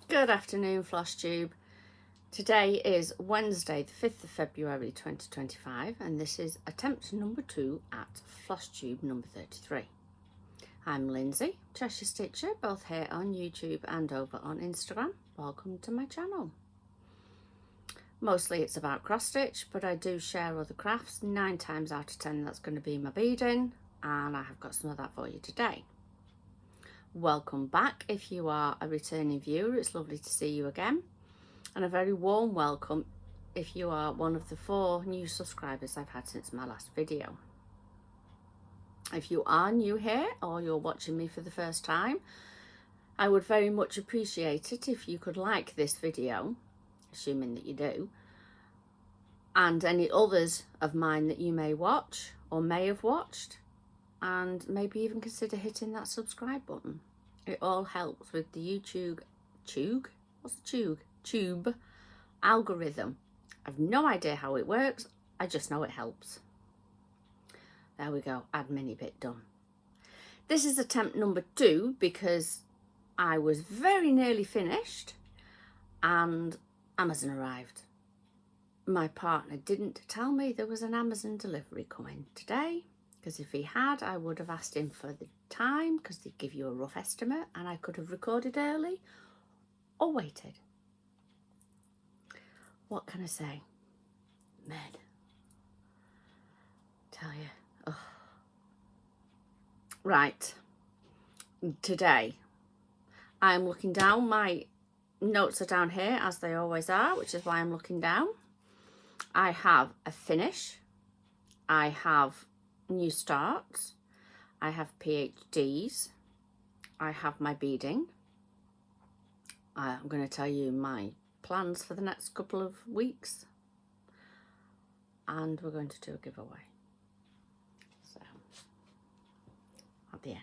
Good afternoon, Flosstube. Today is Wednesday, the 5th of February 2025, and this is attempt number 2 at Flosstube number 33. I'm Lindsay, Cheshire Stitcher, both here on YouTube and over on Instagram. Welcome to my channel. Mostly it's about cross stitch, but I do share other crafts. 9 times out of 10 that's going to be my beading, and I have got some of that for you today. Welcome back if you are a returning viewer. It's lovely to see you again, and a very warm welcome if you are one of the 4 new subscribers I've had since my last video. If you are new here or you're watching me for the first time, I would very much appreciate it if you could like this video, assuming that you do, and any others of mine that you may watch or may have watched, and maybe even consider hitting that subscribe button. It all helps with the tube algorithm. I've no idea how it works, I just know it helps. There we go, admin bit done. This is attempt number 2 because I was very nearly finished and Amazon arrived. My partner didn't tell me there was an Amazon delivery coming today, because if he had, I would have asked him for the time, because they'd give you a rough estimate and I could have recorded early or waited. What can I say? Med. Tell you. Ugh. Right. Today, I'm looking down. My notes are down here, as they always are, which is why I'm looking down. I have a finish. I have new starts. I have PhDs. I have my beading. I'm going to tell you my plans for the next couple of weeks, and we're going to do a giveaway, so at the end.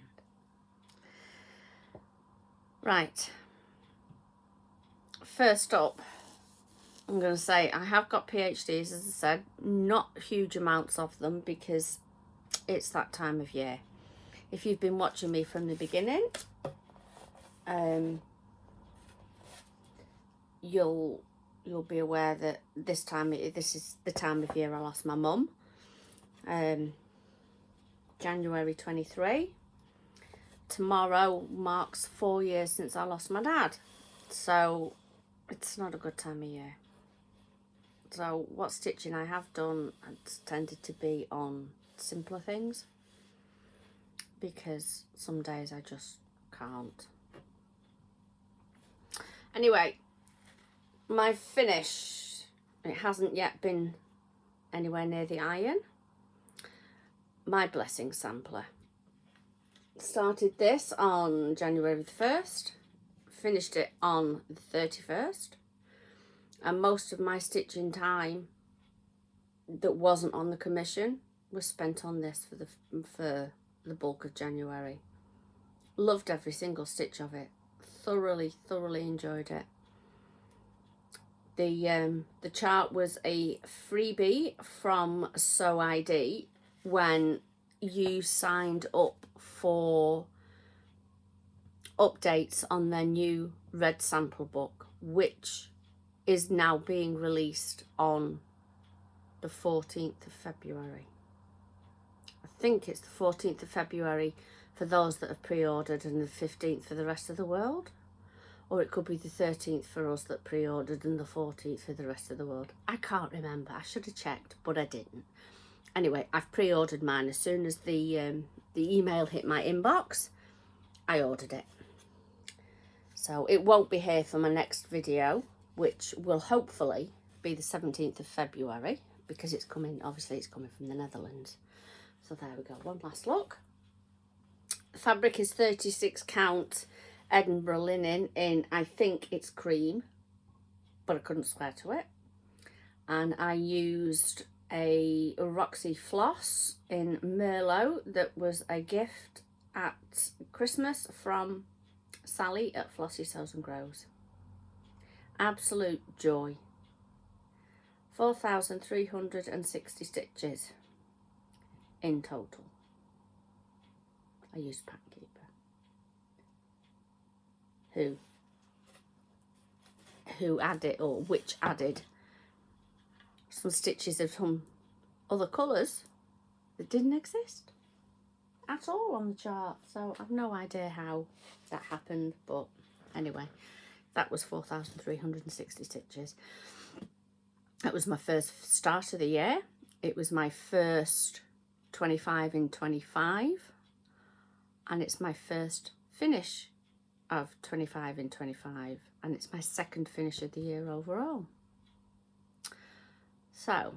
Right, first up, I'm going to say I have got PhDs, as I said, not huge amounts of them because it's that time of year. If you've been watching me from the beginning, you'll be aware that this is the time of year I lost my mum. January 23. Tomorrow marks 4 years since I lost my dad, so it's not a good time of year. So what stitching I have done has tended to be on simpler things, because some days I just can't. Anyway, my finish, it hasn't yet been anywhere near the iron. My blessing sampler. Started this on January the 1st, finished it on the 31st, and most of my stitching time that wasn't on the commission was spent on this for the bulk of January. Loved every single stitch of it. Thoroughly enjoyed it. The chart was a freebie from Sew ID when you signed up for updates on their new red sample book, which is now being released on the 14th of February. I think it's the 14th of February for those that have pre-ordered and the 15th for the rest of the world. Or it could be the 13th for us that pre-ordered and the 14th for the rest of the world. I can't remember. I should have checked, but I didn't. Anyway, I've pre-ordered mine. As soon as the email hit my inbox, I ordered it. So it won't be here for my next video, which will hopefully be the 17th of February, because it's coming, obviously it's coming from the Netherlands. So there we go, one last look. The fabric is 36 count Edinburgh linen in, I think it's cream, but I couldn't swear to it. And I used a Roxy floss in Merlot that was a gift at Christmas from Sally at Flossie Sews and Grows. Absolute joy. 4,360 stitches in total. I used Pack Keeper, who who added, or which added some stitches of some other colours that didn't exist at all on the chart. So I've no idea how that happened, but anyway, that was 4,360 stitches. That was my first start of the year. It was my first 25 in 25, and it's my first finish of 25 in 25, and it's my second finish of the year overall. So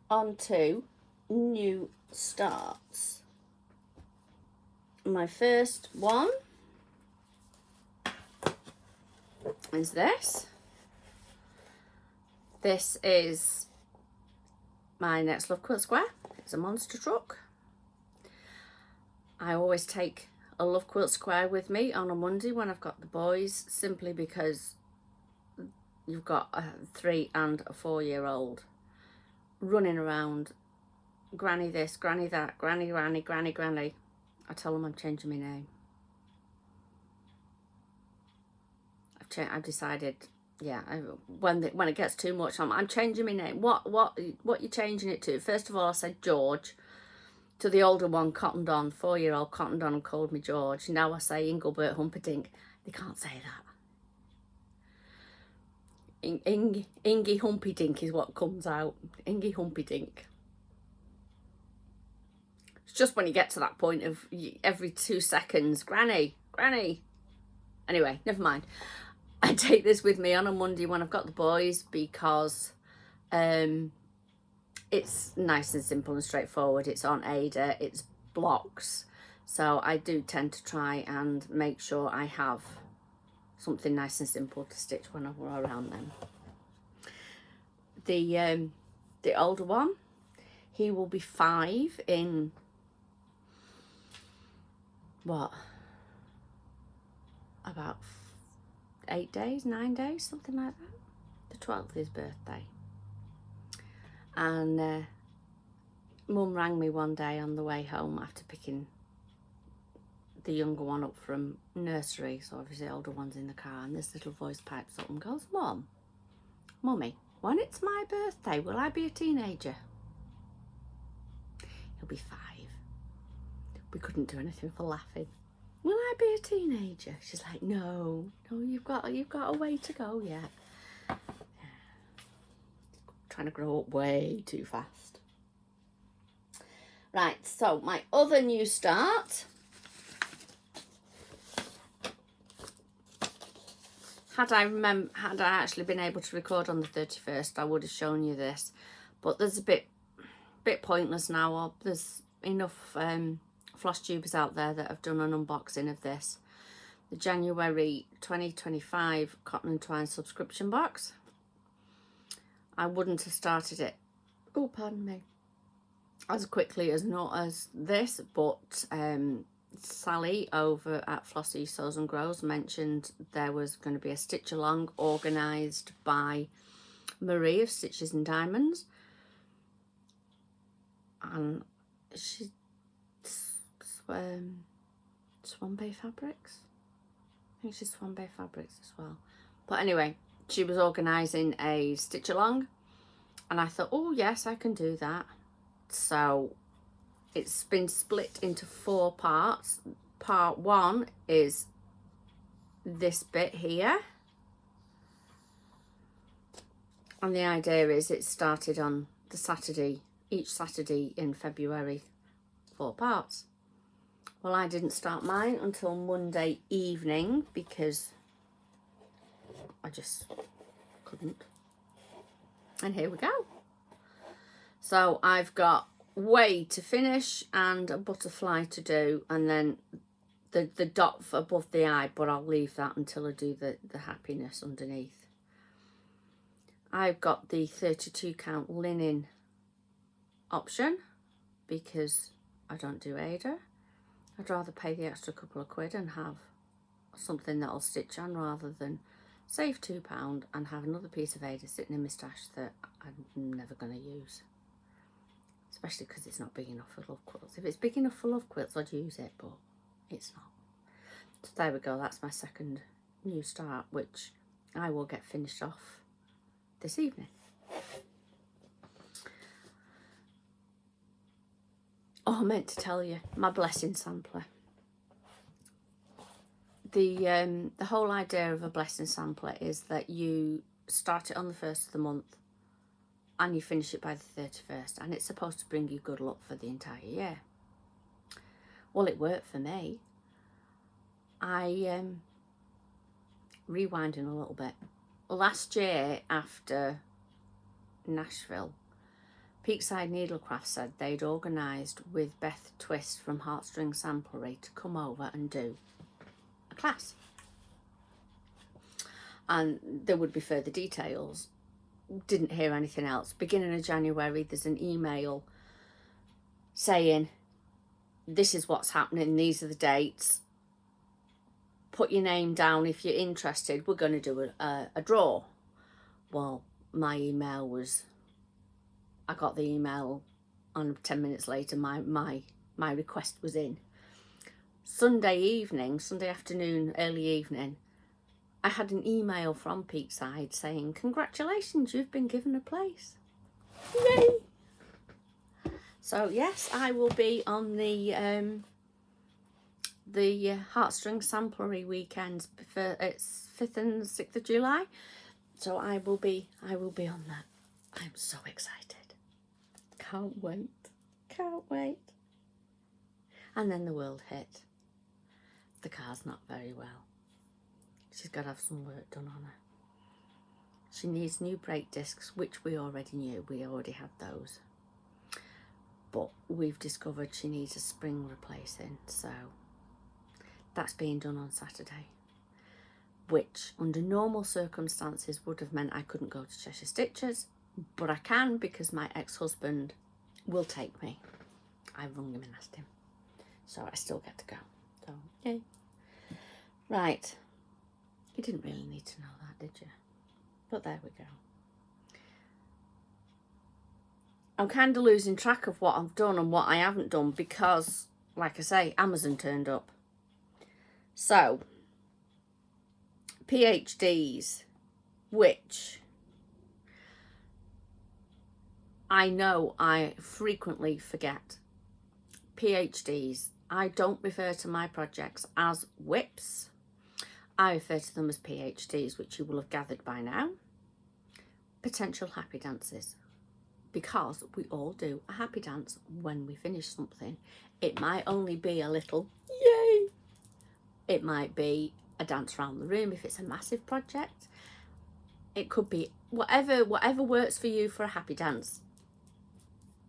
on to new starts. My first one is this. This is my Next Love Quilt Square. It's a monster truck. I always take a Love Quilt Square with me on a Monday when I've got the boys, simply because you've got a 3 and a 4-year-old running around, granny this, granny that, granny, granny, granny, granny. I tell them I'm changing my name. I've decided, yeah, when it gets too much, I'm changing my name. What you changing it to? First of all, I said George to the older one, cottoned on, 4-year-old cottoned on and called me George. Now I say Engelbert Humperdinck. They can't say that. Ingy Humperdinck is what comes out. Ingy Humperdinck. It's just when you get to that point of every 2 seconds, granny, granny. Anyway, never mind. I take this with me on a Monday when I've got the boys, because it's nice and simple and straightforward. It's on Ada, it's blocks, so I do tend to try and make sure I have something nice and simple to stitch when I'm around them. The older one, he will be 5 in what, about 8 days, 9 days, something like that. The 12th is his birthday. And Mum rang me one day on the way home after picking the younger one up from nursery, so obviously the older one's in the car, and this little voice pipes up and goes, Mum, Mummy, when it's my birthday, will I be a teenager? He'll be 5. We couldn't do anything for laughing. Will I be a teenager? She's like, no, you've got a way to go yet. Yeah. Trying to grow up way too fast. Right, so my other new start. Had I actually been able to record on the 31st, I would have shown you this. But there's a bit pointless now. Or there's enough Flosstubers out there that have done an unboxing of this. The January 2025 Cotton and Twine subscription box. I wouldn't have started it, oh pardon me, as quickly as not as this, but Sally over at Flossie Sews and Grows mentioned there was going to be a stitch along organised by Marie of Stitches and Diamonds, and she's Swan Bay Fabrics. I think she's Swan Bay Fabrics as well. But anyway, she was organising a stitch along, and I thought, oh yes, I can do that. So it's been split into 4 parts. Part 1 is this bit here, and the idea is it started on the Saturday, each Saturday in February, 4 parts. Well, I didn't start mine until Monday evening because I just couldn't. And here we go. So I've got way to finish and a butterfly to do, and then the dot above the eye, but I'll leave that until I do the happiness underneath. I've got the 32 count linen option because I don't do Ada. I'd rather pay the extra couple of quid and have something that'll stitch on rather than save £2 and have another piece of Ada sitting in my stash that I'm never going to use. Especially because it's not big enough for love quilts. If it's big enough for love quilts, I'd use it, but it's not. So there we go, that's my second new start, which I will get finished off this evening. Oh, I meant to tell you, my blessing sampler. The whole idea of a blessing sampler is that you start it on the 1st of the month and you finish it by the 31st, and it's supposed to bring you good luck for the entire year. Well, it worked for me. Rewinding a little bit. Last year after Nashville, Peakside Needlecraft said they'd organised with Beth Twist from Heartstring Samplery to come over and do a class. And there would be further details. Didn't hear anything else. Beginning of January, there's an email saying, this is what's happening, these are the dates. Put your name down if you're interested. We're going to do a draw. Well, my email was, I got the email and 10 minutes later my request was in. Sunday afternoon, early evening, I had an email from Peakside saying, congratulations, you've been given a place. Yay! So yes, I will be on the Heartstring Samplery weekends. It's 5th and 6th of July. So I will be on that. I'm so excited. Can't wait. Can't wait. And then the world hit. The car's not very well. She's got to have some work done on her. She needs new brake discs, which we already knew. We already had those. But we've discovered she needs a spring replacing. So that's being done on Saturday. Which, under normal circumstances, would have meant I couldn't go to Cheshire Stitchers. But I can because my ex-husband will take me. I rung him and asked him. So I still get to go. So, yay. Right. You didn't really need to know that, did you? But there we go. I'm kind of losing track of what I've done and what I haven't done because, like I say, Amazon turned up. So, PhDs, which I know I frequently forget. PhDs, I don't refer to my projects as whips. I refer to them as PhDs, which you will have gathered by now. Potential happy dances. Because we all do a happy dance when we finish something. It might only be a little yay. It might be a dance around the room if it's a massive project. It could be whatever works for you for a happy dance.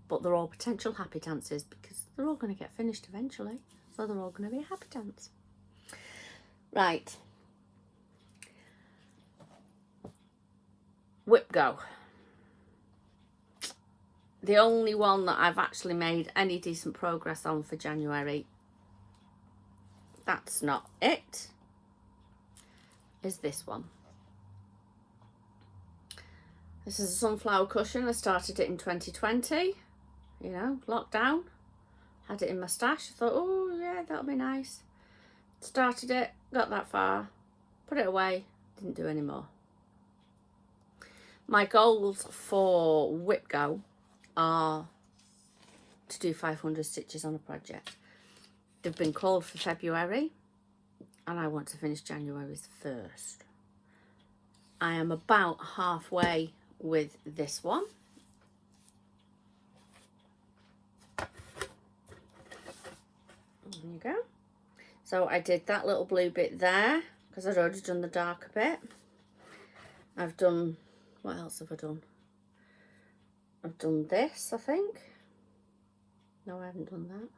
But they're all potential happy dances because they're all going to get finished eventually. So they're all going to be a happy dance. Right. Whip Go. The only one that I've actually made any decent progress on for January, that's not it, is this one. This is a sunflower cushion. I started it in 2020, you know, lockdown. Had it in my stash. I thought, oh yeah, that'll be nice. Started it, got that far, put it away, didn't do any more. My goals for Whip Go are to do 500 stitches on a project. They've been called for February and I want to finish January's 1st. I am about halfway with this one. There you go. So I did that little blue bit there because I'd already done the darker bit. I've done, what else have I done? I've done this, I think. No, I haven't done that.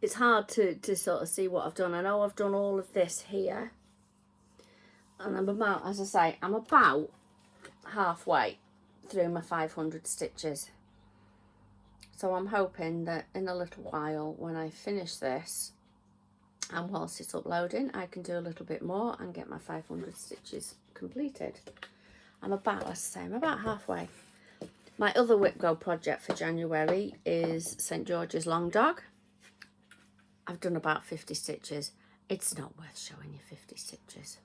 It's hard to sort of see what I've done. I know I've done all of this here. And I'm about, as I say, I'm about halfway through my 500 stitches. So I'm hoping that in a little while, when I finish this, and whilst it's uploading, I can do a little bit more and get my 500 stitches completed. I'm about, as I say, I'm about halfway. My other Whip Go project for January is St. George's Long Dog. I've done about 50 stitches. It's not worth showing you 50 stitches.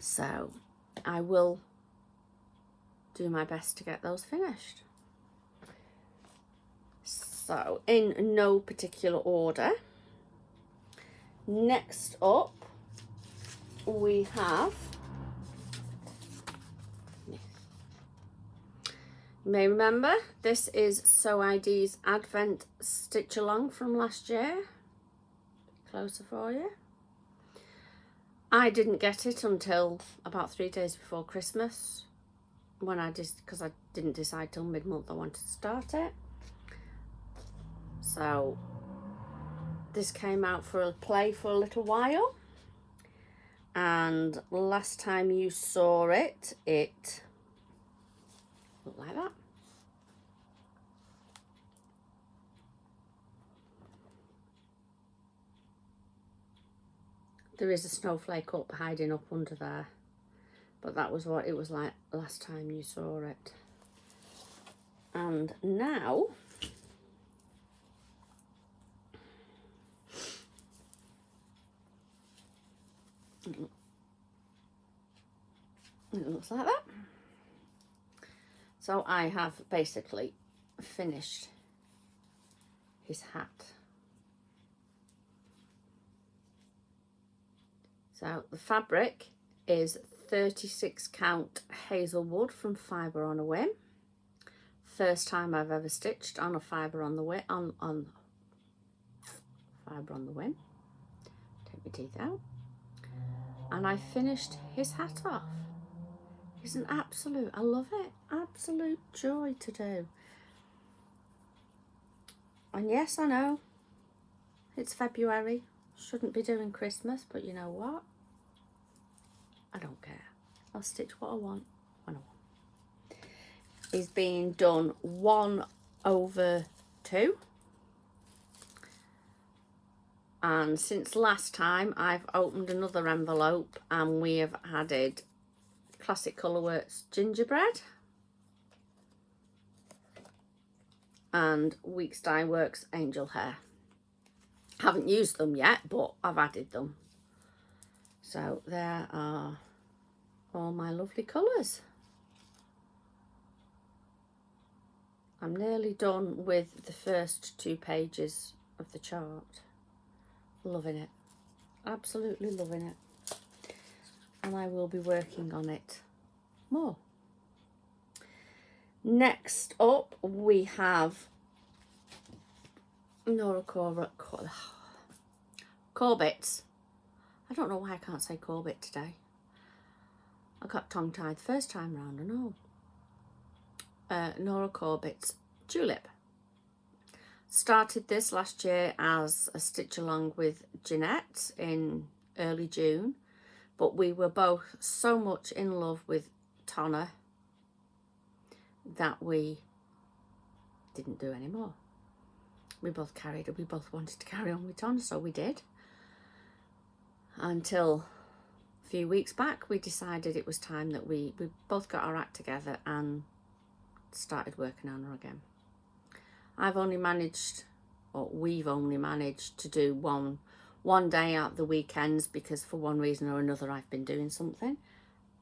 So I will do my best to get those finished. So in no particular order, next up we have, you may remember, this is Sew ID's Advent Stitch Along from last year. Closer for you. I didn't get it until about 3 days before Christmas, when because I didn't decide till mid-month I wanted to start it. So this came out for a play for a little while, and last time you saw it, it looked like that. There is a snowflake up hiding up under there, but that was what it was like last time you saw it. And now it looks like that. So I have basically finished his hat. So the fabric is 36 count hazelwood from Fibre on a Whim. First time I've ever stitched on a Fibre on the Whim, on Fibre on the Whim. Take my teeth out. And I finished his hat off. It's an absolute, I love it, absolute joy to do. And yes, I know it's February, shouldn't be doing Christmas, but you know what? I don't care. I'll stitch what I want when I want. It's being done 1/2. And since last time, I've opened another envelope and we have added Classic Colourworks gingerbread and Weeks Dye Works angel hair. Haven't used them yet, but I've added them. So there are all my lovely colours. I'm nearly done with the first 2 pages of the chart. Loving it, absolutely loving it. And I will be working on it more. Next up we have Corbett's. I don't know why I can't say Corbett today. I got tongue-tied the first time round, I know. Nora Corbett's Julip. Started this last year as a stitch along with Jeanette in early June, but we were both so much in love with Tonna that we didn't do any more. We both wanted to carry on with Tonna, so we did. Until a few weeks back, we decided it was time that we both got our act together and started working on her again. I've only managed, or we've only managed to do one day out the weekends because for one reason or another I've been doing something.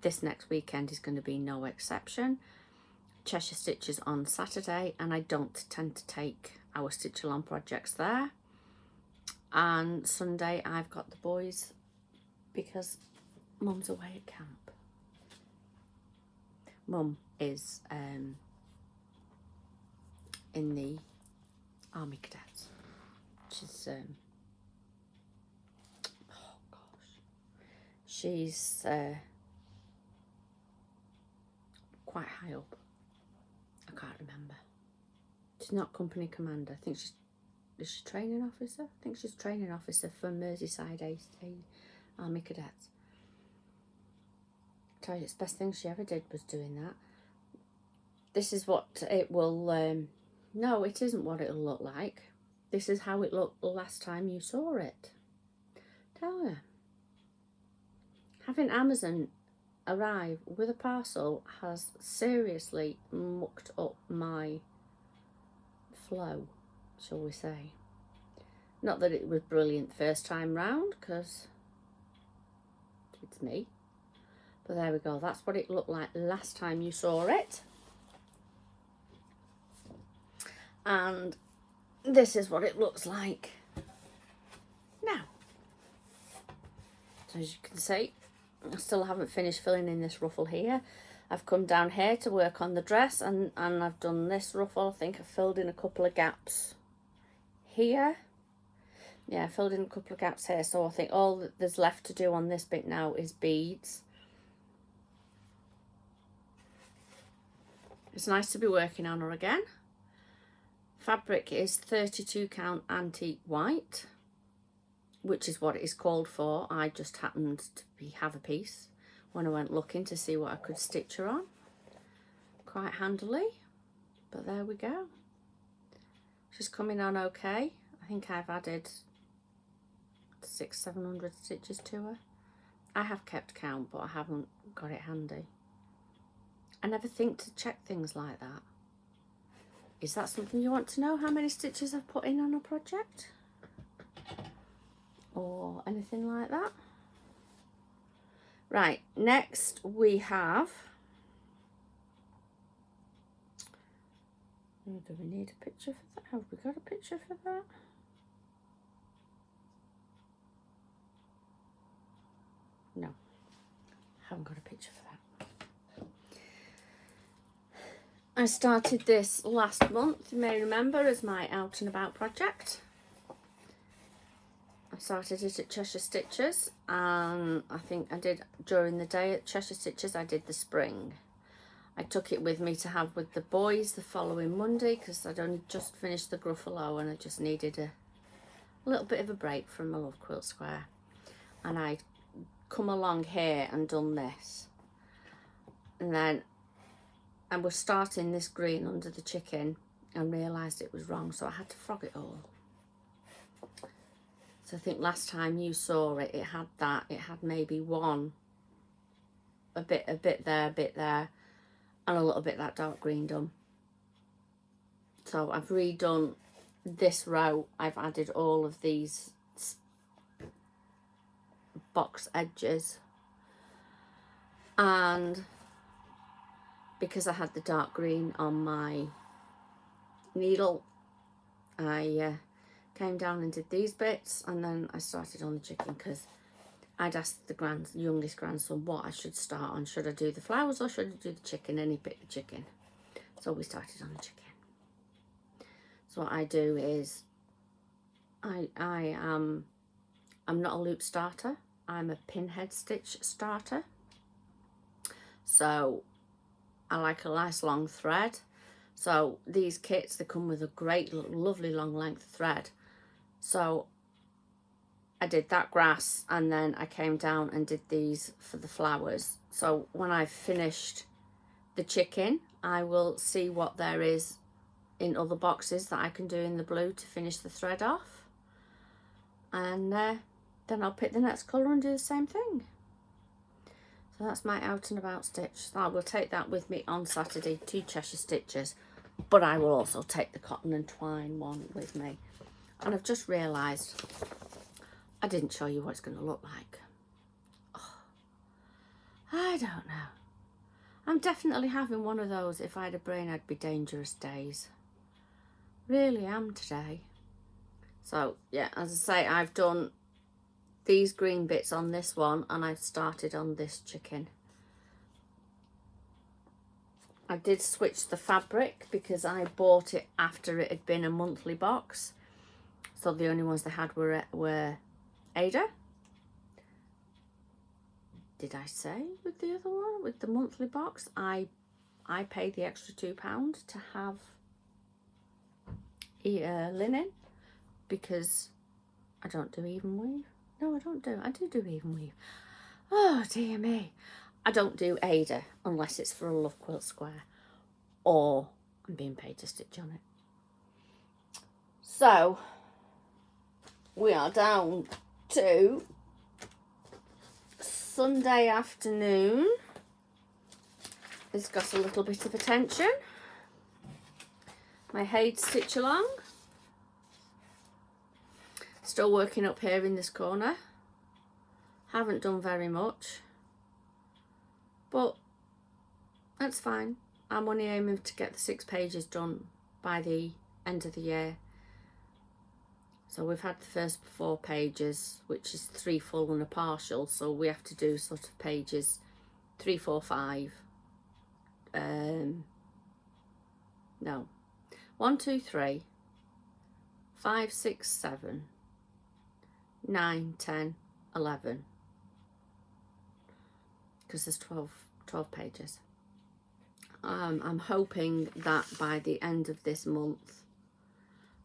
This next weekend is going to be no exception. Cheshire Stitches on Saturday, and I don't tend to take our stitch along projects there. And Sunday I've got the boys because Mum's away at camp. Mum is in the Army Cadets. She's oh gosh, she's quite high up. I can't remember. She's not company commander. I think is she training officer? I think she's training officer for Merseyside Army Cadets. I tell you, it's the best thing she ever did was doing that. This is what it will. No, it isn't what it'll look like. This is how it looked the last time you saw it. Tell you. Having Amazon arrive with a parcel has seriously mucked up my flow, shall we say. Not that it was brilliant first time round, because it's me. But there we go, that's what it looked like last time you saw it. And this is what it looks like now. So as you can see, I still haven't finished filling in this ruffle here. I've come down here to work on the dress, and I've done this ruffle. I think I've filled in a couple of gaps here. Yeah, I filled in a couple of gaps here. So I think all that there's left to do on this bit now is beads. It's nice to be working on her again. Fabric is 32 count antique white, which is what it is called for. I just happened to have a piece when I went looking to see what I could stitch her on quite handily. But there we go. She's coming on okay. I think I've added 600-700 stitches to her. I have kept count, but I haven't got it handy. I never think to check things like that. Is that something you want to know, how many stitches I've put in on a project? Or anything like that? Right, next we have... Oh, do we need a picture for that? Have we got a picture for that? No, haven't got a picture for that. I started this last month, you may remember, as my out and about project. I started it at Cheshire Stitchers, and I think I did during the day at Cheshire Stitchers, I did the spring. I took it with me to have with the boys the following Monday, because I'd only just finished the Gruffalo and I just needed a little bit of a break from my Love Quilt Square. And I'd come along here and done this. And then I was starting this green under the chicken and realised it was wrong, so I had to frog it all. So I think last time you saw it, it had that. It had maybe one, a bit there, and a little bit that dark green done. So I've redone this row. I've added all of these box edges, and because I had the dark green on my needle, I came down and did these bits, and then I started on the chicken because I'd asked the youngest grandson what I should start on. Should I do the flowers or should I do the chicken? And he picked the chicken. So we started on the chicken. So what I do is I'm not a loop starter. I'm a pinhead stitch starter. So I like a nice long thread. So these kits, they come with a great, lovely long length thread. So I did that grass, and then I came down and did these for the flowers. So when I've finished the chicken, I will see what there is in other boxes that I can do in the blue to finish the thread off. And then I'll pick the next colour and do the same thing. So that's my out and about stitch. So I will take that with me on Saturday to Cheshire Stitchers, but I will also take the cotton and twine one with me. And I've just realised I didn't show you what it's going to look like. Oh, I don't know. I'm definitely having one of those if I had a brain I'd be dangerous days. Really am today. So yeah, as I say, I've done these green bits on this one, and I've started on this chicken. I did switch the fabric because I bought it after it had been a monthly box. So the only ones they had were Ada. Did I say with the other one, with the monthly box, I paid the extra £2 to have linen, because I don't do even weave. No, I don't do. I do even weave. Oh dear me. I don't do Ada unless it's for a Love Quilt Square or I'm being paid to stitch on it. So we are down to Sunday afternoon. It's got a little bit of attention. My Haid stitch along. Still working up here in this corner. Haven't done very much. but that's fine. I'm only aiming to get the 6 pages done by the end of the year. So we've had the first 4 pages, which is 3 full and a partial, so we have to do sort of pages 3, 4, 5. No, 1, 2, 3, 5, 6, 7, 9, 10, 11, because there's 12 pages. I'm hoping that by the end of this month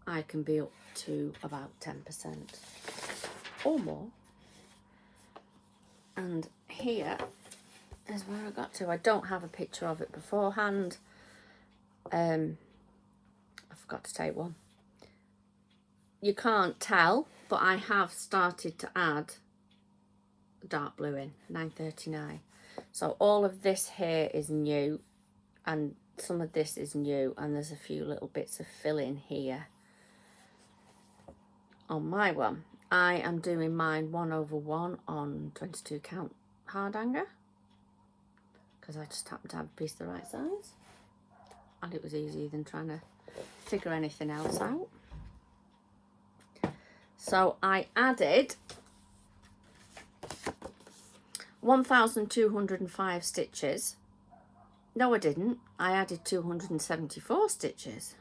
I can be up to about 10% or more. And here is where I got to. I don't have a picture of it beforehand. I forgot to take one. You can't tell, but I have started to add dark blue in, 939. So all of this here is new, and some of this is new, and there's a few little bits of fill in here. On my one, I am doing mine 1/1 on 22 count hard hanger, because I just happened to have a piece the right size, and it was easier than trying to figure anything else out. So I added 1,205 stitches. No, I didn't. I added 274 stitches.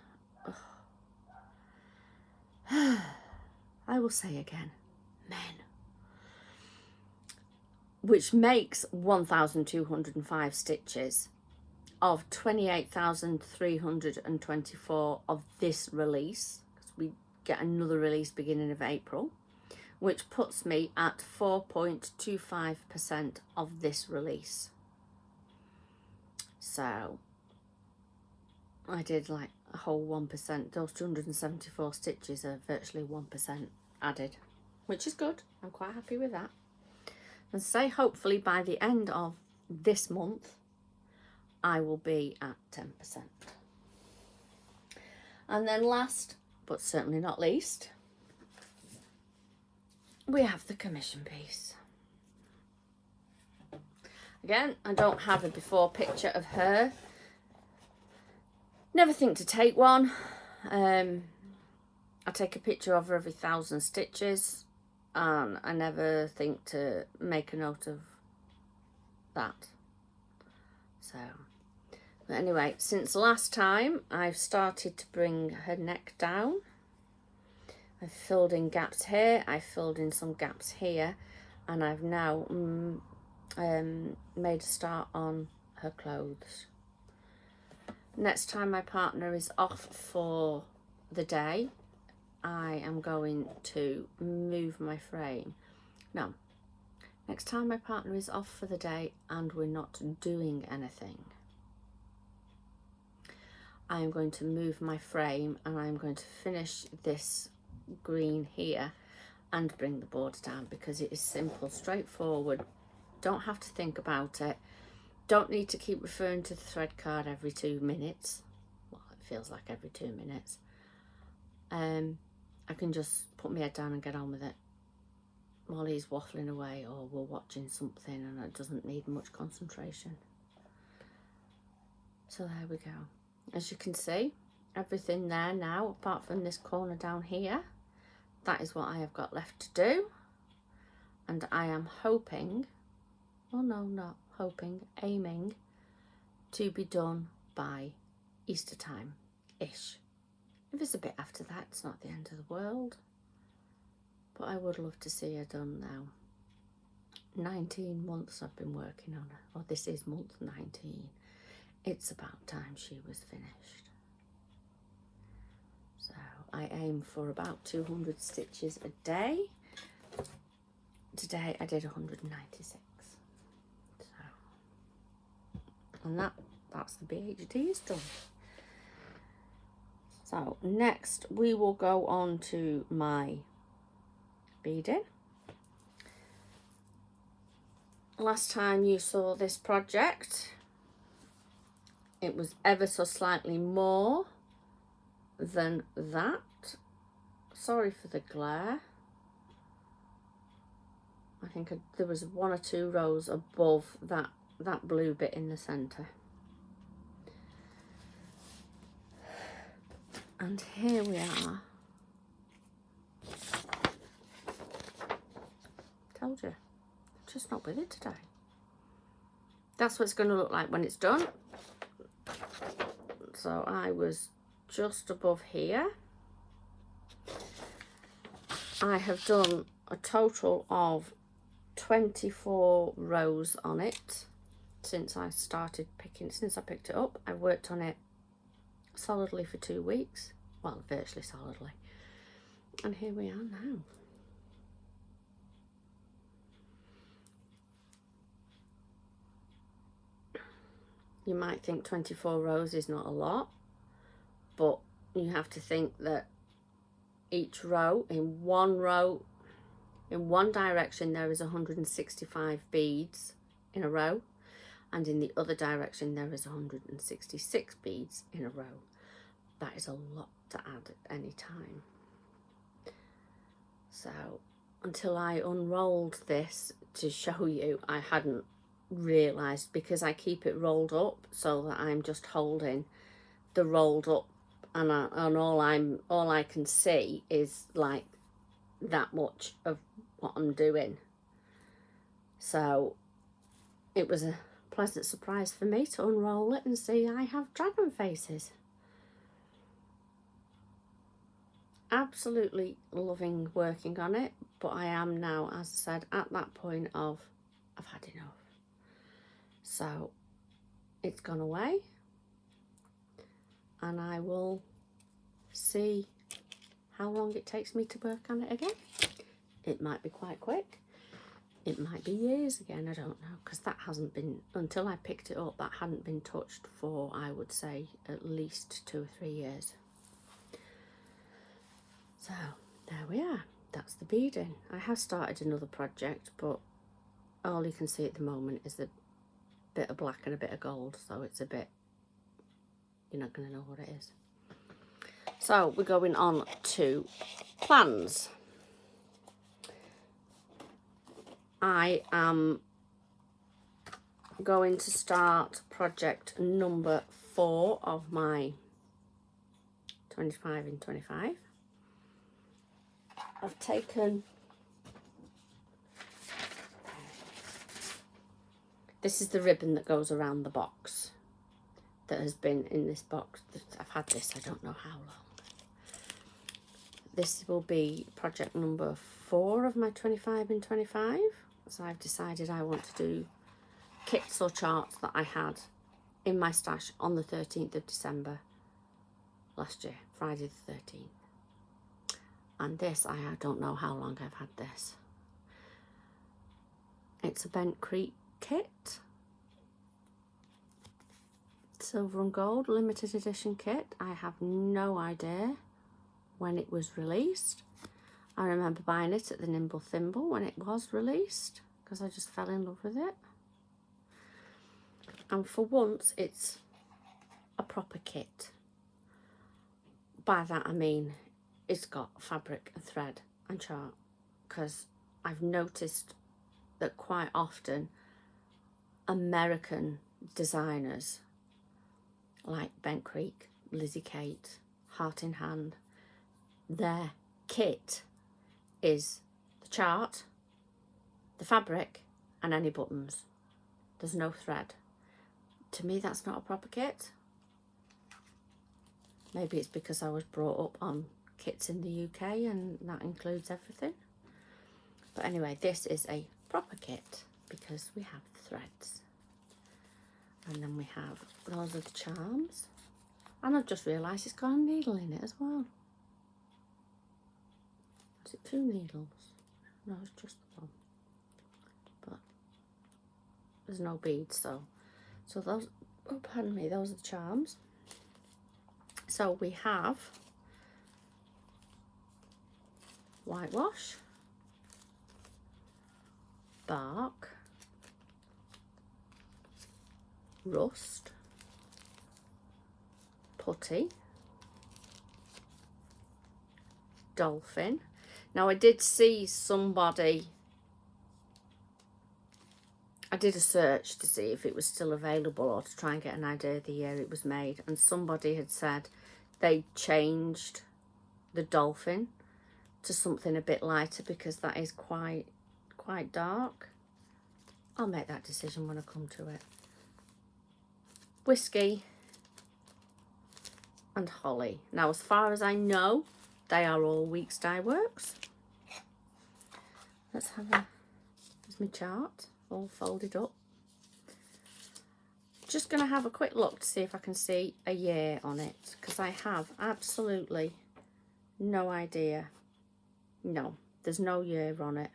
I will say again, men. Which makes 1,205 stitches of 28,324 of this release, because we get another release beginning of April, which puts me at 4.25% of this release. So I did like a whole 1%. Those 274 stitches are virtually 1% added, which is good. I'm quite happy with that. And say hopefully by the end of this month I will be at 10%. And then last but certainly not least, we have the commission piece. Again, I don't have a before picture of her. Never think to take one. I take a picture of her every 1,000 stitches, and I never think to make a note of that. So, but anyway, since last time I've started to bring her neck down. I've filled in gaps here, I've filled in some gaps here, and I've now made a start on her clothes. Next time my partner is off for the day, I am going to move my frame. No, next time my partner is off for the day and we're not doing anything, I am going to move my frame and I'm going to finish this green here and bring the border down, because it is simple, straightforward. Don't have to think about it. Don't need to keep referring to the thread card every 2 minutes. Well, it feels like every 2 minutes. I can just put my head down and get on with it while he's waffling away or we're watching something, and it doesn't need much concentration. So there we go. As you can see, everything there now, apart from this corner down here, that is what I have got left to do. And I am hoping, well, no, not hoping, aiming to be done by Easter time-ish. If it's a bit after that, it's not the end of the world. But I would love to see her done now. 19 months I've been working on her. Well, this is month 19. It's about time she was finished. So I aim for about 200 stitches a day. Today I did 196. So, and that's the BHD is done. So next we will go on to my beading. Last time you saw this project, it was ever so slightly more than that. Sorry for the glare. I think there was 1 or 2 rows above that that blue bit in the centre. And here we are. Told you, just not with it today. That's what it's going to look like when it's done. So I was just above here. I have done a total of 24 rows on it since I picked it up. I worked on it solidly for 2 weeks, well, virtually solidly, and here we are now. You might think 24 rows is not a lot, but you have to think that each row, in one direction there is 165 beads in a row, and in the other direction there is 166 beads in a row. That is a lot to add at any time. So until I unrolled this to show you, I hadn't realised, because I keep it rolled up so that I'm just holding the rolled up, and all I can see is like that much of what I'm doing. So it was a pleasant surprise for me to unroll it and see I have dragon faces. Absolutely loving working on it, but I am now, as I said, at that point of I've had enough. So it's gone away, and I will see how long it takes me to work on it again. It might be quite quick. It might be years again, I don't know, because that hasn't been, until I picked it up, that hadn't been touched for, I would say, at least 2 or 3 years. So there we are. That's the beading. I have started another project, but all you can see at the moment is a bit of black and a bit of gold, so it's a bit, you're not going to know what it is. So we're going on to plans. I am going to start project number 4 of my 25 in 25. I've taken, this is the ribbon that goes around the box that has been in this box. I've had this, I don't know how long. This will be project number 4 of my 25 in 25. So I've decided I want to do kits or charts that I had in my stash on the 13th of December last year, Friday the 13th. And this, I don't know how long I've had this. It's a Bent Creek kit. Silver and gold limited edition kit. I have no idea when it was released. I remember buying it at the Nimble Thimble when it was released, because I just fell in love with it. And for once, it's a proper kit. By that I mean it's got fabric and thread and chart, because I've noticed that quite often American designers like Bent Creek, Lizzie Kate, Heart in Hand, their kit is the chart, the fabric, and any buttons. There's no thread. To me, that's not a proper kit. Maybe it's because I was brought up on kits in the UK and that includes everything. But anyway, this is a proper kit because we have threads. And then we have, those are the charms. And I've just realised it's got a needle in it as well. Is it 2 needles? No, it's just the one. But there's no beads, so those, oh pardon me, those are the charms. So we have whitewash, bark, rust, putty, dolphin. Now I did see somebody, I did a search to see if it was still available or to try and get an idea of the year it was made, and somebody had said they changed the dolphin to something a bit lighter because that is quite dark. I'll make that decision when I come to it. Whiskey and holly. Now, as far as I know, they are all Weeks Dye Works. Let's have a, there's my chart all folded up. Just going to have a quick look to see if I can see a year on it, because I have absolutely no idea. No, there's no year on it.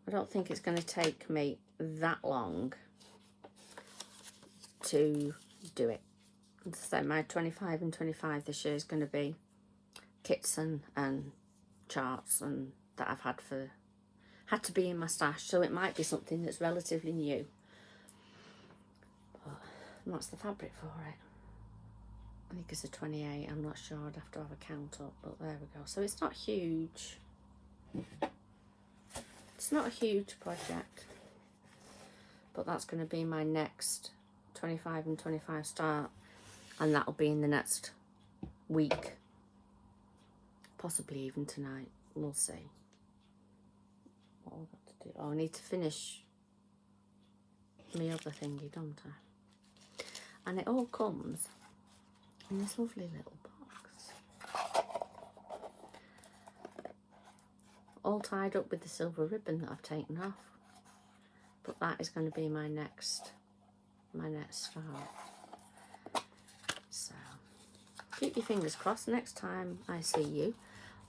I don't think it's going to take me that long to do it. So my 25 and 25 this year is going to be kits and charts and that I've had to be in my stash, so it might be something that's relatively new. But what's the fabric for it? I think it's a 28. I'm not sure. I'd have to have a count up, but there we go. So it's not huge. It's not a huge project, but that's going to be my next 25 and 25 start, and that'll be in the next week, possibly even tonight. We'll see. What I've got to do. Oh, I need to finish my other thingy, don't I? And it all comes in this lovely little box, all tied up with the silver ribbon that I've taken off. But that is going to be my next start. So keep your fingers crossed. Next time I see you,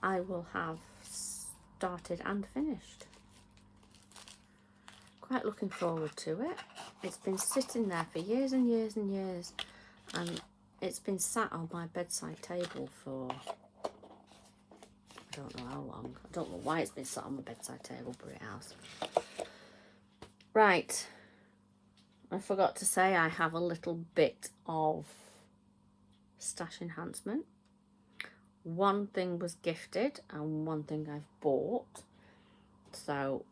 I will have started and finished. Quite looking forward to it. It's been sitting there for years and years and years, and it's been sat on my bedside table for I don't know how long. I don't know why it's been sat on my bedside table, but it has. Right, I forgot to say I have a little bit of stash enhancement. One thing was gifted and one thing I've bought. So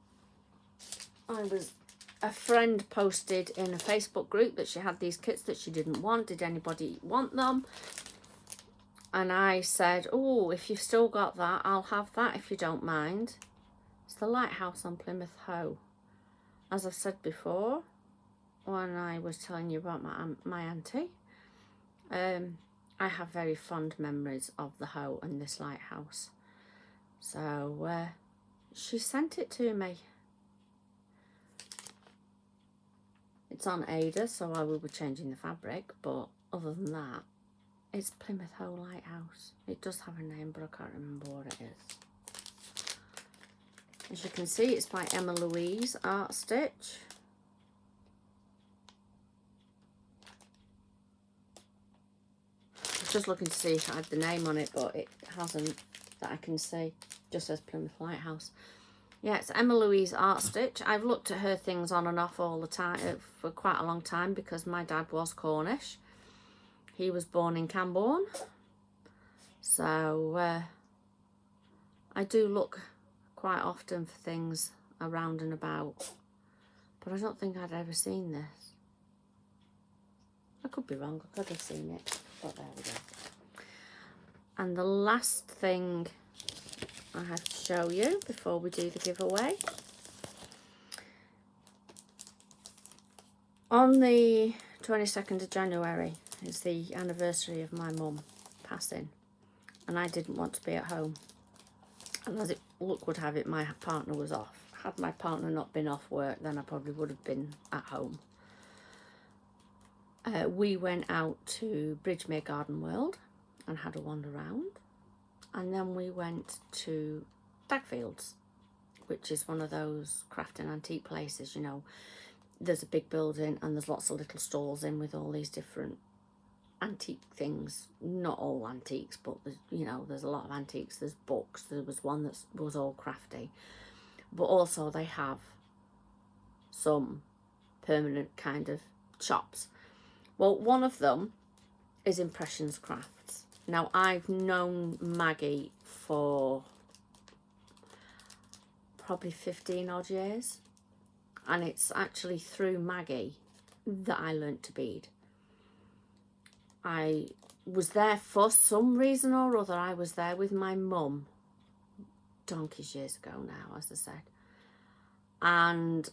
a friend posted in a Facebook group that she had these kits that she didn't want. Did anybody want them? And I said, oh, if you've still got that, I'll have that if you don't mind. It's the lighthouse on Plymouth Hoe. As I've said before, when I was telling you about my auntie, I have very fond memories of the Hoe and this lighthouse. So she sent it to me. It's on Ada, so I will be changing the fabric, but other than that, it's Plymouth Hoe Lighthouse. It does have a name, but I can't remember what it is. As you can see, it's by Emma Louise Art Stitch. I was just looking to see if it had the name on it, but it hasn't that I can see. It just says Plymouth Lighthouse. Yeah, it's Emma Louise Art Stitch. I've looked at her things on and off all the time for quite a long time because my dad was Cornish. He was born in Camborne. So I do look quite often for things around and about, but I don't think I'd ever seen this. I could be wrong, I could have seen it, but there we go. And the last thing I have to show you before we do the giveaway. On the 22nd of January is the anniversary of my mum passing, and I didn't want to be at home. And as luck would have it, my partner was off. Had my partner not been off work, then I probably would have been at home. We went out to Bridgemere Garden World and had a wander around. And then we went to Dagfields, which is one of those craft and antique places, you know. There's a big building and there's lots of little stalls in with all these different antique things. Not all antiques, but there's, you know, there's a lot of antiques. There's books. There was one that was all crafty. But also they have some permanent kind of shops. Well, one of them is Impressions Crafts. Now, I've known Maggie for probably 15 odd years, and it's actually through Maggie that I learnt to bead. I was there for some reason or other. I was there with my mum donkeys years ago now, as I said, and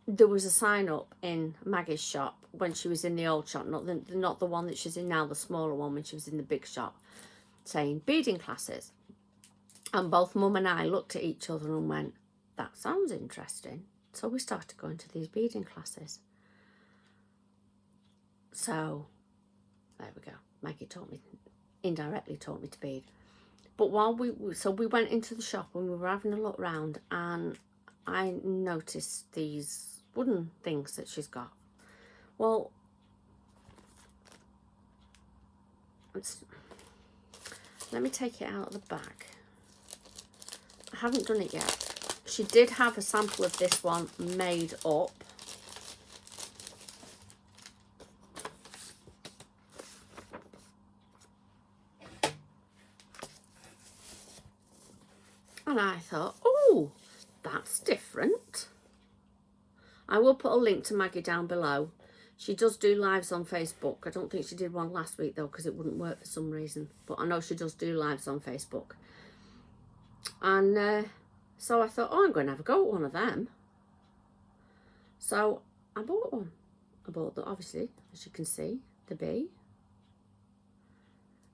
there was a sign up in Maggie's shop when she was in the old shop, not the one that she's in now, the smaller one, when she was in the big shop, saying beading classes. And both Mum and I looked at each other and went, that sounds interesting. So we started going to these beading classes. So there we go. Maggie indirectly taught me to bead. But while we went into the shop and we were having a look round, and I noticed these wooden things that she's got. Well, let me take it out of the bag. I haven't done it yet. She did have a sample of this one made up. And I thought, oh, that's different. I will put a link to Maggie down below. She does do lives on Facebook. I don't think she did one last week though, because it wouldn't work for some reason. But I know she does do lives on Facebook. And so I thought, oh, I'm going to have a go at one of them. So I bought one. I bought the, obviously, as you can see, the bee.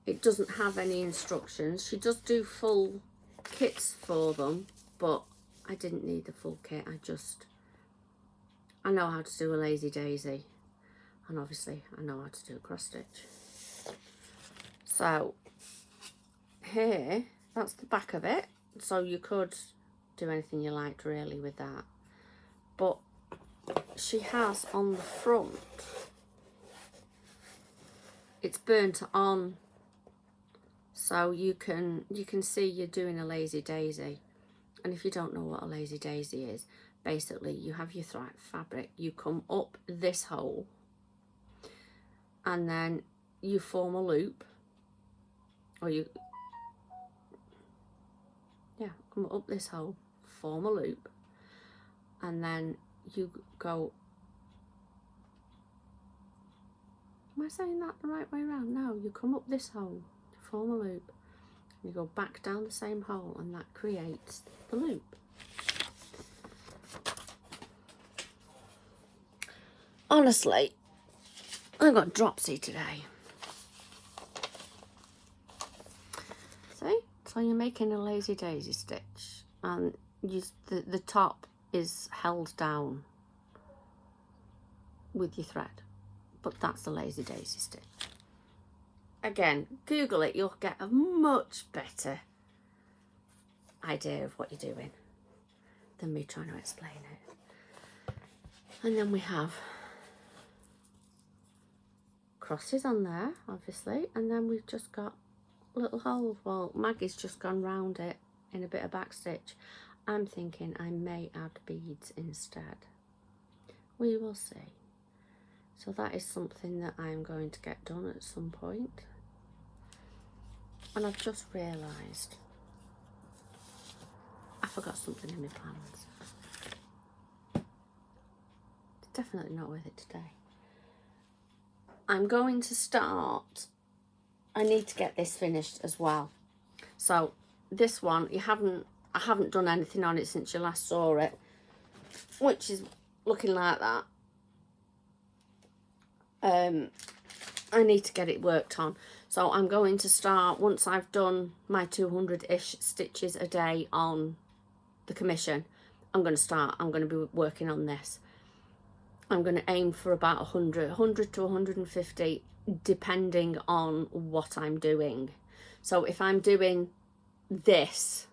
It doesn't have any instructions. She does do full kits for them, but I didn't need the full kit. I know how to do a lazy daisy, and obviously I know how to do a cross stitch. So here, that's the back of it. So you could do anything you liked really with that. But she has on the front, it's burnt on, so you can see you're doing a lazy daisy. And if you don't know what a lazy daisy is, basically you have your fabric, you come up this hole, and then you form a loop, or come up this hole, form a loop, and then you go, am I saying that the right way around? No, you come up this hole, form a loop, you go back down the same hole, and that creates the loop. Honestly, I got dropsy today. See? So you're making a lazy daisy stitch, and the top is held down with your thread, but that's a lazy daisy stitch. Again, Google it, you'll get a much better idea of what you're doing than me trying to explain it. And then we have crosses on there, obviously, and then we've just got little holes. Well, Maggie's just gone round it in a bit of back stitch. I'm thinking I may add beads instead. We will see. So that is something that I'm going to get done at some point. And I've just realised I forgot something in my plans. It's definitely not with it today. I'm going to start, I need to get this finished as well. So this one, I haven't done anything on it since you last saw it, which is looking like that. I need to get it worked on. So I'm going to start, once I've done my 200-ish stitches a day on the commission, I'm going to be working on this. I'm going to aim for about 100 to 150, depending on what I'm doing. So if I'm doing this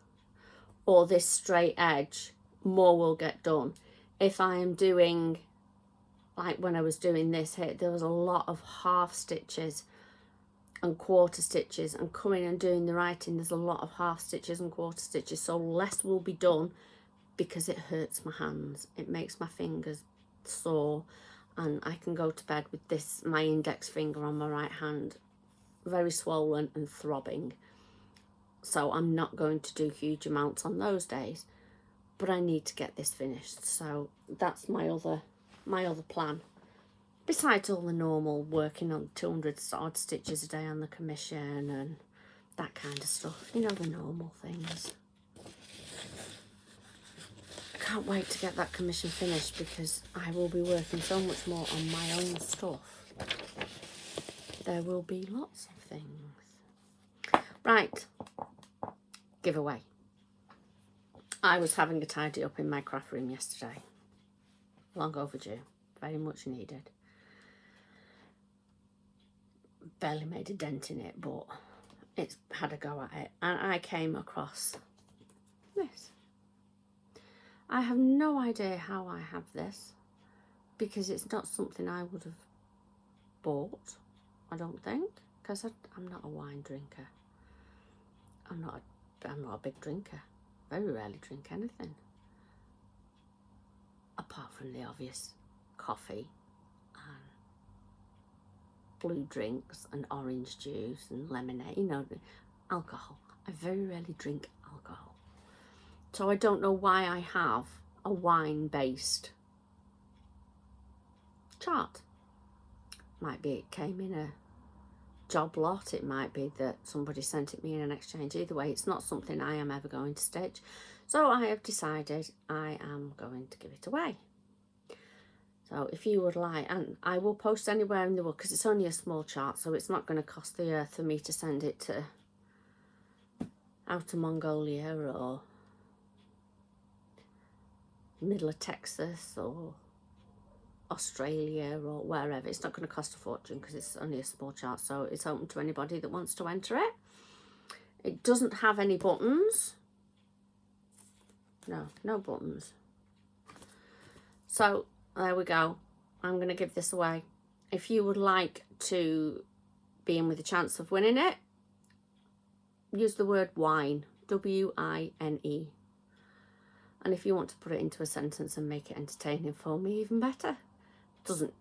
or this straight edge, more will get done. If I am doing, like when I was doing this here, there was a lot of half stitches and quarter stitches, and coming and doing the writing, there's a lot of half stitches and quarter stitches, so less will be done because it hurts my hands, it makes my fingers sore, and I can go to bed with this, my index finger on my right hand, very swollen and throbbing. so I'm not going to do huge amounts on those days, but I need to get this finished. So that's my other plan, besides all the normal working on 200 odd stitches a day on the commission and that kind of stuff, you know, the normal things. I can't wait to get that commission finished because I will be working so much more on my own stuff. There will be lots of things. Right, giveaway. I was having a tidy up in my craft room yesterday. Long overdue, very much needed. Barely made a dent in it, but it's had a go at it. And I came across this. I have no idea how I have this, because it's not something I would have bought, I don't think, because I'm not a wine drinker. I'm not a big drinker. Very rarely drink anything, apart from the obvious coffee and blue drinks and orange juice and lemonade, you know, alcohol. I very rarely drink alcohol. So I don't know why I have a wine-based chart. Might be it came in a job lot, it might be that somebody sent it me in an exchange. Either way, it's not something I am ever going to stitch, so I have decided I am going to give it away. So if you would like, and I will post anywhere in the world, because it's only a small chart, so it's not going to cost the earth for me to send it to Outer Mongolia or middle of Texas or Australia or wherever. It's not going to cost a fortune because it's only a small chart, so it's open to anybody that wants to enter it. It doesn't have any buttons. No buttons. So there we go. I'm going to give this away. If you would like to be in with a chance of winning it, use the word wine, W-I-N-E. And if you want to put it into a sentence and make it entertaining for me, even better. Doesn't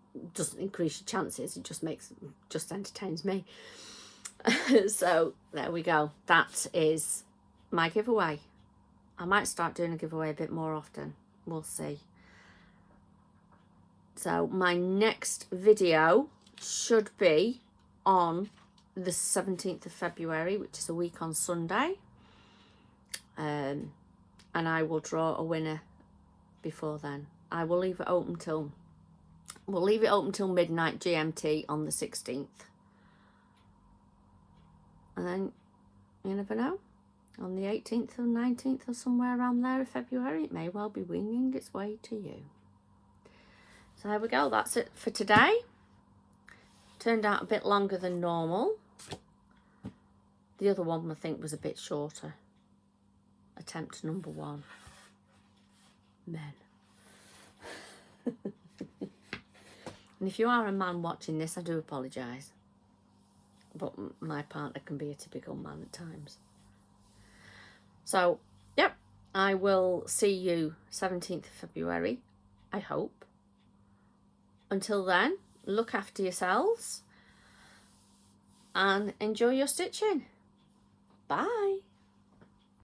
increase your chances, it just entertains me. So there we go. That is my giveaway. I might start doing a giveaway a bit more often. We'll see. So my next video should be on the 17th of February, which is a week on Sunday. And I will draw a winner before then. I will leave it open till midnight GMT on the 16th. And then, you never know, on the 18th or 19th or somewhere around there of February, it may well be winging its way to you. So there we go, that's it for today. Turned out a bit longer than normal. The other one I think was a bit shorter. Attempt number 1. Men. And if you are a man watching this, I do apologise. But my partner can be a typical man at times. So, yep, I will see you 17th of February, I hope. Until then, look after yourselves and enjoy your stitching. Bye.